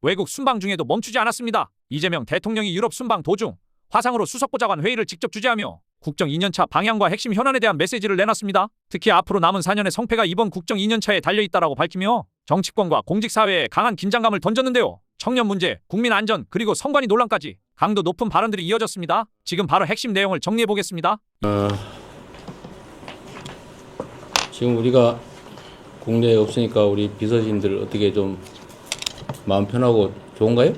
외국 순방 중에도 멈추지 않았습니다. 이재명 대통령이 유럽 순방 도중 화상으로 수석보좌관 회의를 직접 주재하며 국정 2년차 방향과 핵심 현안에 대한 메시지를 내놨습니다. 특히 앞으로 남은 4년의 성패가 이번 국정 2년차에 달려있다라고 밝히며 정치권과 공직사회에 강한 긴장감을 던졌는데요. 청년 문제, 국민 안전, 그리고 선관위 논란까지 강도 높은 발언들이 이어졌습니다. 지금 바로 핵심 내용을 정리해보겠습니다. 지금 우리가 국내에 없으니까 우리 비서진들 어떻게 좀 마음 편하고 좋은가요?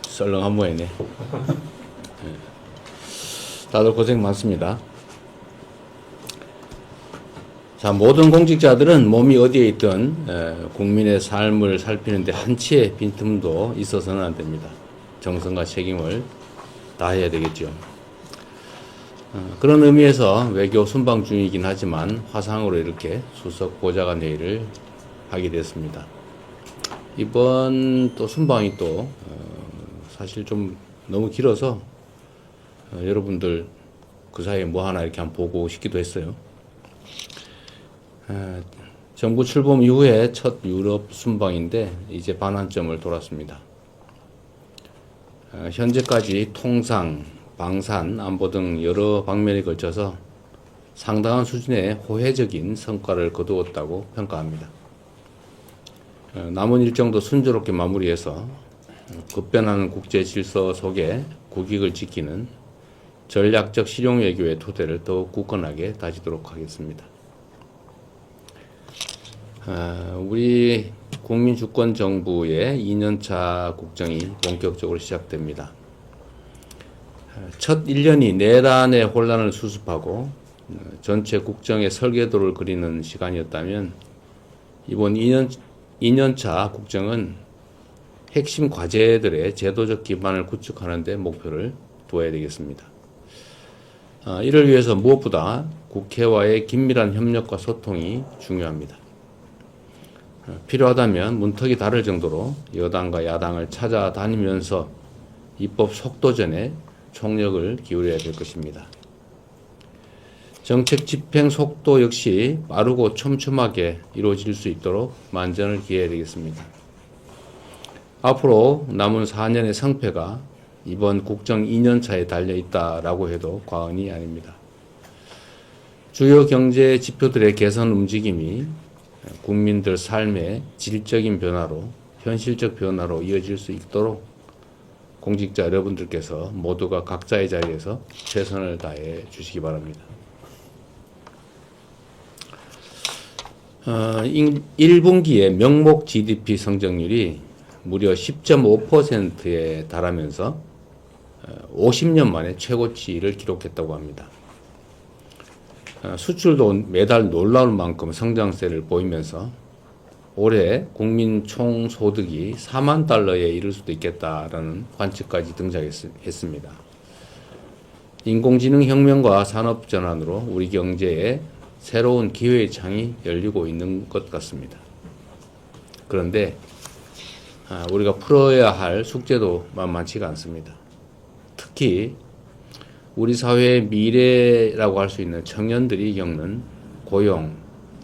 썰렁한 모양이네. 다들 고생 많습니다. 자, 모든 공직자들은 몸이 어디에 있든 국민의 삶을 살피는데 한치의 빈틈도 있어서는 안 됩니다. 정성과 책임을 다해야 되겠죠. 그런 의미에서 외교 순방 중이긴 하지만 화상으로 이렇게 수석 보좌관 회의를 하게 됐습니다. 이번 또 순방이 또 사실 좀 너무 길어서 여러분들 그 사이에 뭐 하나 이렇게 한번 보고 싶기도 했어요. 정부 출범 이후에 첫 유럽 순방인데 이제 반환점을 돌았습니다. 현재까지 통상, 방산, 안보 등 여러 방면에 걸쳐서 상당한 수준의 호혜적인 성과를 거두었다고 평가합니다. 남은 일정도 순조롭게 마무리해서 급변하는 국제 질서 속에 국익을 지키는 전략적 실용 외교의 토대를 더욱 굳건하게 다지도록 하겠습니다. 우리 국민주권정부의 2년차 국정이 본격적으로 시작됩니다. 첫 1년이 내란의 혼란을 수습하고 전체 국정의 설계도를 그리는 시간이었다면 이번 2년차 국정은 핵심 과제들의 제도적 기반을 구축하는 데 목표를 두어야 되겠습니다. 이를 위해서 무엇보다 국회와의 긴밀한 협력과 소통이 중요합니다. 필요하다면 문턱이 다를 정도로 여당과 야당을 찾아다니면서 입법 속도전에 총력을 기울여야 될 것입니다. 정책 집행 속도 역시 빠르고 촘촘하게 이루어질 수 있도록 만전을 기해야 되겠습니다. 앞으로 남은 4년의 성패가 이번 국정 2년차에 달려있다라고 해도 과언이 아닙니다. 주요 경제 지표들의 개선 움직임이 국민들 삶의 질적인 변화로, 현실적 변화로 이어질 수 있도록 공직자 여러분들께서 모두가 각자의 자리에서 최선을 다해 주시기 바랍니다. 1분기의 명목 GDP 성장률이 무려 10.5%에 달하면서 50년 만에 최고치를 기록했다고 합니다. 수출도 매달 놀라울 만큼 성장세를 보이면서 올해 국민 총소득이 4만 달러에 이를 수도 있겠다라는 관측까지 등장했습니다. 인공지능 혁명과 산업 전환으로 우리 경제에 새로운 기회의 창이 열리고 있는 것 같습니다. 그런데 우리가 풀어야 할 숙제도 만만치가 않습니다. 특히 우리 사회의 미래라고 할 수 있는 청년들이 겪는 고용,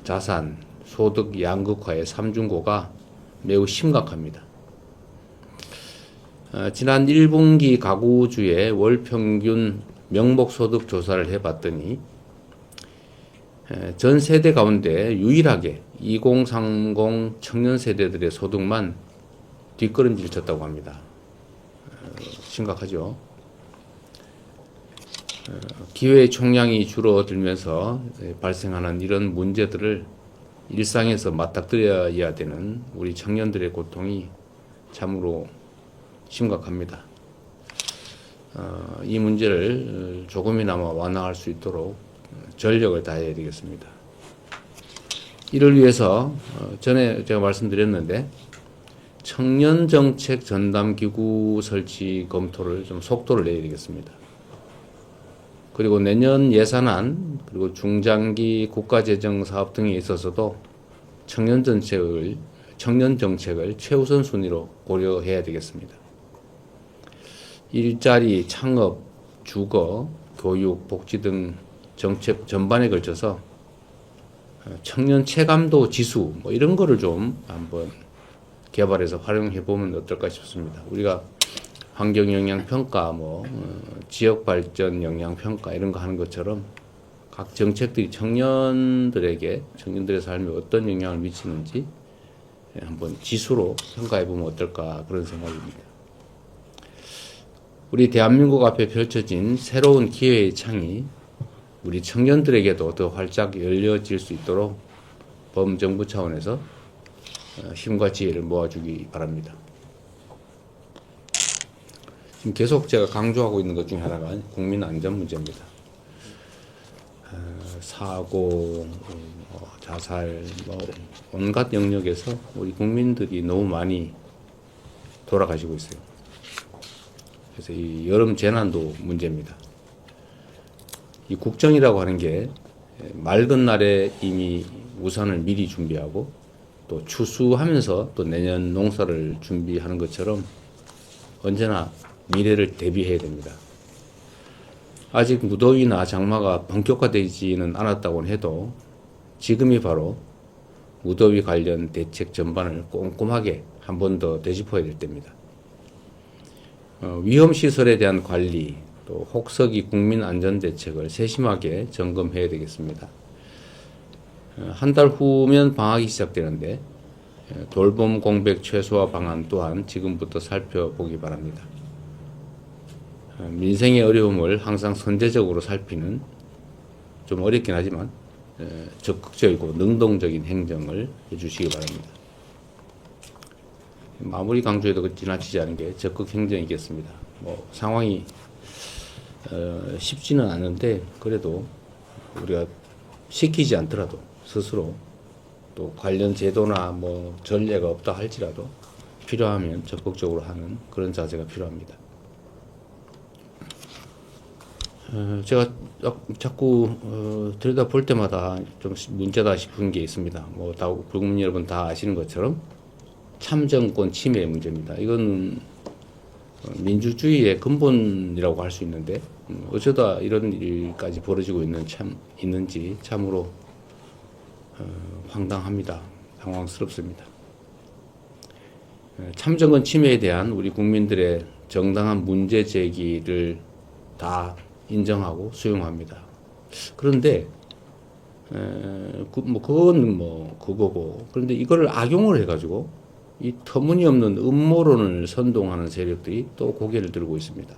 자산, 소득 양극화의 삼중고가 매우 심각합니다. 지난 1분기 가구주의 월평균 명목소득 조사를 해봤더니 전 세대 가운데 유일하게 2030 청년 세대들의 소득만 뒷걸음질 쳤다고 합니다. 심각하죠. 기회의 총량이 줄어들면서 발생하는 이런 문제들을 일상에서 맞닥뜨려야 되는 우리 청년들의 고통이 참으로 심각합니다. 이 문제를 조금이나마 완화할 수 있도록 전력을 다해야 되겠습니다. 이를 위해서 전에 제가 말씀드렸는데 청년정책 전담기구 설치 검토를 좀 속도를 내야 되겠습니다. 그리고 내년 예산안 그리고 중장기 국가재정 사업 등에 있어서도 청년 정책을 최우선 순위로 고려해야 되겠습니다. 일자리, 창업, 주거, 교육, 복지 등 정책 전반에 걸쳐서 청년 체감도 지수 이런 거를 좀 한번 개발해서 활용해 보면 어떨까 싶습니다. 우리가 환경 영향 평가, 지역 발전 영향 평가 이런 거 하는 것처럼 각 정책들이 청년들의 삶에 어떤 영향을 미치는지 한번 지수로 평가해 보면 어떨까 그런 생각입니다. 우리 대한민국 앞에 펼쳐진 새로운 기회의 창이 우리 청년들에게도 더 활짝 열려질 수 있도록 범정부 차원에서 힘과 지혜를 모아주기 바랍니다. 지금 계속 제가 강조하고 있는 것 중에 하나가 국민 안전 문제입니다. 사고, 자살, 온갖 영역에서 우리 국민들이 너무 많이 돌아가시고 있어요. 그래서 이 여름 재난도 문제입니다. 이 국정이라고 하는 게 맑은 날에 이미 우산을 미리 준비하고 또 추수하면서 또 내년 농사를 준비하는 것처럼 언제나 미래를 대비해야 됩니다. 아직 무더위나 장마가 본격화되지는 않았다고 해도 지금이 바로 무더위 관련 대책 전반을 꼼꼼하게 한 번 더 되짚어야 될 때입니다. 위험시설에 대한 관리, 또 혹서기 국민안전대책을 세심하게 점검해야 되겠습니다. 한 달 후면 방학이 시작되는데 돌봄 공백 최소화 방안 또한 지금부터 살펴보기 바랍니다. 민생의 어려움을 항상 선제적으로 살피는 좀 어렵긴 하지만 적극적이고 능동적인 행정을 해주시기 바랍니다. 아무리 강조해도 지나치지 않은 게 적극 행정이겠습니다. 상황이 쉽지는 않은데 그래도 우리가 시키지 않더라도 스스로 또 관련 제도나 전례가 없다 할지라도 필요하면 적극적으로 하는 그런 자세가 필요합니다. 제가 자꾸 들여다볼 때마다 좀 문제다 싶은 게 있습니다. 국민 여러분 다 아시는 것처럼 참정권 침해 문제입니다. 이건 민주주의의 근본이라고 할 수 있는데 어쩌다 이런 일까지 벌어지고 있는지 참으로 황당합니다. 당황스럽습니다. 참정권 침해에 대한 우리 국민들의 정당한 문제 제기를 다 인정하고 수용합니다. 그런데 그건 그거고, 그런데 이거를 악용을 해가지고 이 터무니없는 음모론을 선동하는 세력들이 또 고개를 들고 있습니다.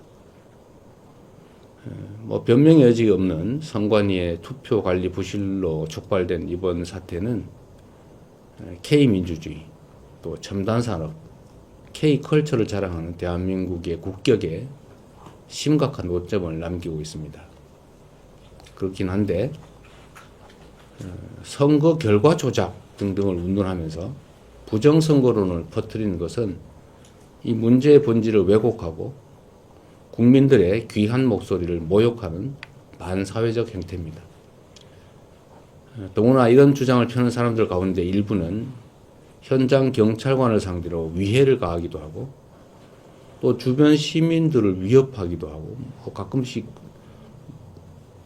변명의 여지가 없는 선관위의 투표 관리 부실로 촉발된 이번 사태는 K민주주의, 또 첨단 산업, K컬처를 자랑하는 대한민국의 국격에 심각한 오점을 남기고 있습니다. 그렇긴 한데 선거 결과 조작 등등을 운운하면서 부정선거론을 퍼뜨리는 것은 이 문제의 본질을 왜곡하고 국민들의 귀한 목소리를 모욕하는 반사회적 행태입니다. 더구나 이런 주장을 펴는 사람들 가운데 일부는 현장 경찰관을 상대로 위해를 가하기도 하고 또 주변 시민들을 위협하기도 하고 가끔씩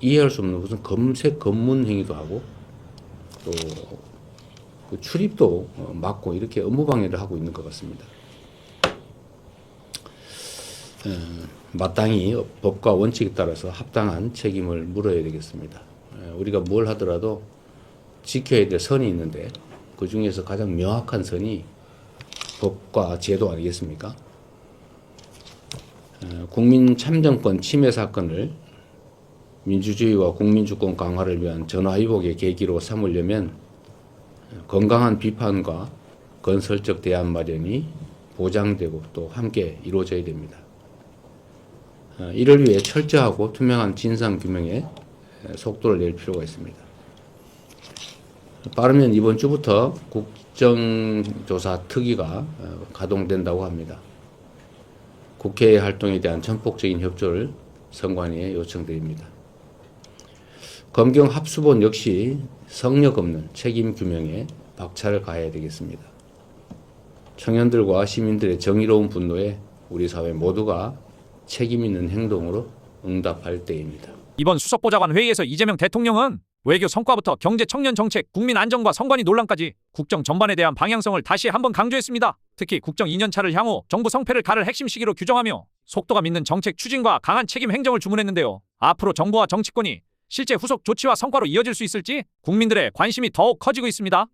이해할 수 없는 무슨 검색 검문 행위도 하고 또 그 출입도 막고 이렇게 업무방해를 하고 있는 것 같습니다. 마땅히 법과 원칙에 따라서 합당한 책임을 물어야 되겠습니다. 우리가 뭘 하더라도 지켜야 될 선이 있는데 그 중에서 가장 명확한 선이 법과 제도 아니겠습니까? 국민 참정권 침해 사건을 민주주의와 국민주권 강화를 위한 전화위복의 계기로 삼으려면 건강한 비판과 건설적 대안 마련이 보장되고 또 함께 이루어져야 됩니다. 이를 위해 철저하고 투명한 진상규명에 속도를 낼 필요가 있습니다. 빠르면 이번 주부터 국정조사 특위가 가동된다고 합니다. 국회의 활동에 대한 전폭적인 협조를 선관위에 요청드립니다. 검경 합수본 역시 성역 없는 책임 규명에 박차를 가해야 되겠습니다. 청년들과 시민들의 정의로운 분노에 우리 사회 모두가 책임 있는 행동으로 응답할 때입니다. 이번 수석보좌관 회의에서 이재명 대통령은 외교 성과부터 경제 청년 정책, 국민 안정과 선관위 논란까지 국정 전반에 대한 방향성을 다시 한번 강조했습니다. 특히 국정 2년차를 향후 정부 성패를 가를 핵심 시기로 규정하며 속도가 믿는 정책 추진과 강한 책임 행정을 주문했는데요. 앞으로 정부와 정치권이 실제 후속 조치와 성과로 이어질 수 있을지 국민들의 관심이 더욱 커지고 있습니다.